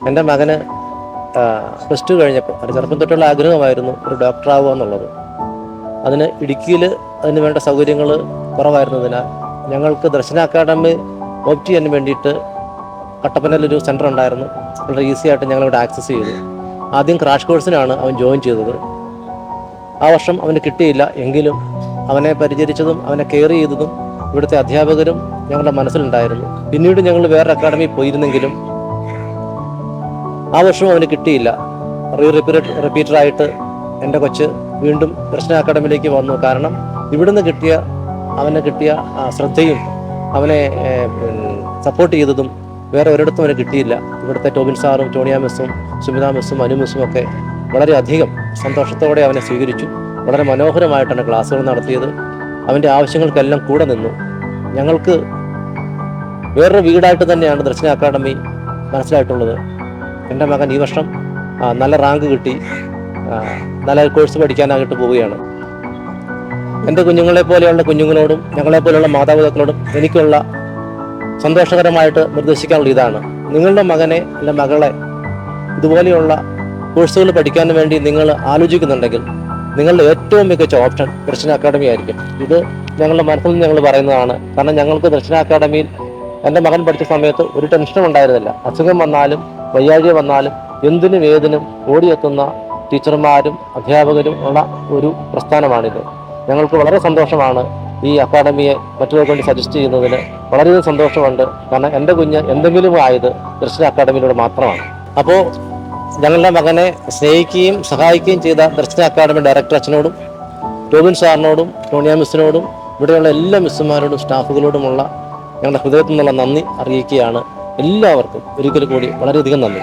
എൻ്റെ മകന് +2 കഴിഞ്ഞപ്പോൾ അത് ചെറുപ്പം തൊട്ടുള്ള ആഗ്രഹമായിരുന്നു ഒരു ഡോക്ടറാവുക എന്നുള്ളത്. അതിന് ഇടുക്കിയിൽ അതിന് വേണ്ട സൗകര്യങ്ങൾ കുറവായിരുന്നതിനാൽ ഞങ്ങൾക്ക് ദർശന അക്കാദമി ഓപ്റ്റ് ചെയ്യാൻ വേണ്ടിയിട്ട് കട്ടപ്പനയിലൊരു സെൻറ്റർ ഉണ്ടായിരുന്നു. വളരെ ഈസി ആയിട്ട് ഞങ്ങളിവിടെ ആക്സസ് ചെയ്തു. ആദ്യം ക്രാഷ് കോഴ്സിനാണ് അവൻ ജോയിൻ ചെയ്തത്. ആ വർഷം അവന് കിട്ടിയില്ല. എങ്കിലും അവനെ പരിചരിച്ചതും അവനെ കെയർ ചെയ്തതും ഇവിടുത്തെ അധ്യാപകരും ഞങ്ങളുടെ മനസ്സിലുണ്ടായിരുന്നു. പിന്നീട് ഞങ്ങൾ വേറെ അക്കാദമിയിൽ പോയിരുന്നെങ്കിലും ആ വർഷവും അവന് കിട്ടിയില്ല. റിപ്പീറ്ററായിട്ട് എൻ്റെ കൊച്ച് വീണ്ടും ദർശന അക്കാദമിയിലേക്ക് വന്നു. കാരണം ഇവിടുന്ന് അവന് കിട്ടിയ ശ്രദ്ധയും അവനെ സപ്പോർട്ട് ചെയ്തതും വേറെ ഒരിടത്തും അവന് കിട്ടിയില്ല. ഇവിടുത്തെ ടോബിൻ സാറും ടോണിയ മിസ്സും സുമിത മിസ്സും അനു മിസ്സും ഒക്കെ വളരെയധികം സന്തോഷത്തോടെ അവനെ സ്വീകരിച്ചു. വളരെ മനോഹരമായിട്ടാണ് ക്ലാസ്സുകൾ നടത്തിയത്. അവൻ്റെ ആവശ്യങ്ങൾക്കെല്ലാം കൂടെ നിന്നു. ഞങ്ങൾക്ക് വേറൊരു വീടായിട്ട് തന്നെയാണ് ദർശന അക്കാദമി മനസ്സിലായിട്ടുള്ളത്. എൻ്റെ മകൻ ഈ വർഷം നല്ല റാങ്ക് കിട്ടി നല്ല കോഴ്സ് പഠിക്കാനായിട്ട് പോവുകയാണ്. എൻ്റെ കുഞ്ഞുങ്ങളെപ്പോലെയുള്ള കുഞ്ഞുങ്ങളോടും ഞങ്ങളെപ്പോലെയുള്ള മാതാപിതാക്കളോടും എനിക്കുള്ള സന്തോഷകരമായിട്ട് നിർദ്ദേശിക്കാനുള്ള ഇതാണ്: നിങ്ങളുടെ മകനെ അല്ലെ മകളെ ഇതുപോലെയുള്ള കോഴ്സുകൾ പഠിക്കാൻ വേണ്ടി നിങ്ങൾ ആലോചിക്കുന്നുണ്ടെങ്കിൽ നിങ്ങളുടെ ഏറ്റവും മികച്ച ഓപ്ഷൻ ദർശന അക്കാദമി ആയിരിക്കും. ഇത് ഞങ്ങളുടെ മനസ്സിൽ നിന്ന് ഞങ്ങൾ പറയുന്നതാണ്. കാരണം ഞങ്ങൾക്ക് ദർശന അക്കാദമിയിൽ എൻ്റെ മകൻ പഠിച്ച സമയത്ത് ഒരു ടെൻഷനും ഉണ്ടായിരുന്നില്ല. അസുഖം വന്നാലും വയ്യാഴ്ക വന്നാലും എന്തിനും ഏതിനും ഓടിയെത്തുന്ന ടീച്ചർമാരും അധ്യാപകരും ഉള്ള ഒരു പ്രസ്ഥാനമാണിത്. ഞങ്ങൾക്ക് വളരെ സന്തോഷമാണ് ഈ അക്കാദമിയെ മറ്റുള്ളവർക്ക് വേണ്ടി സജസ്റ്റ് ചെയ്യുന്നതിന്. വളരെയധികം സന്തോഷമുണ്ട്. കാരണം എൻ്റെ കുഞ്ഞ് എന്തെങ്കിലും ആയത് ദർശന അക്കാദമിയിലൂടെ മാത്രമാണ്. അപ്പോൾ ഞങ്ങളുടെ മകനെ സ്നേഹിക്കുകയും സഹായിക്കുകയും ചെയ്ത ദർശന അക്കാദമി ഡയറക്ടർ അച്ഛനോടും ടോബിൻ സാറിനോടും ടോണിയ മിസ്സിനോടും ഇവിടെയുള്ള എല്ലാ മിസ്സുമാരോടും സ്റ്റാഫുകളോടുമുള്ള ഞങ്ങളുടെ ഹൃദയത്തിൽ നിന്നുള്ള നന്ദി അറിയിക്കുകയാണ്. എല്ലാവർക്കും ഒരിക്കൽ കൂടി വളരെയധികം നന്ദി.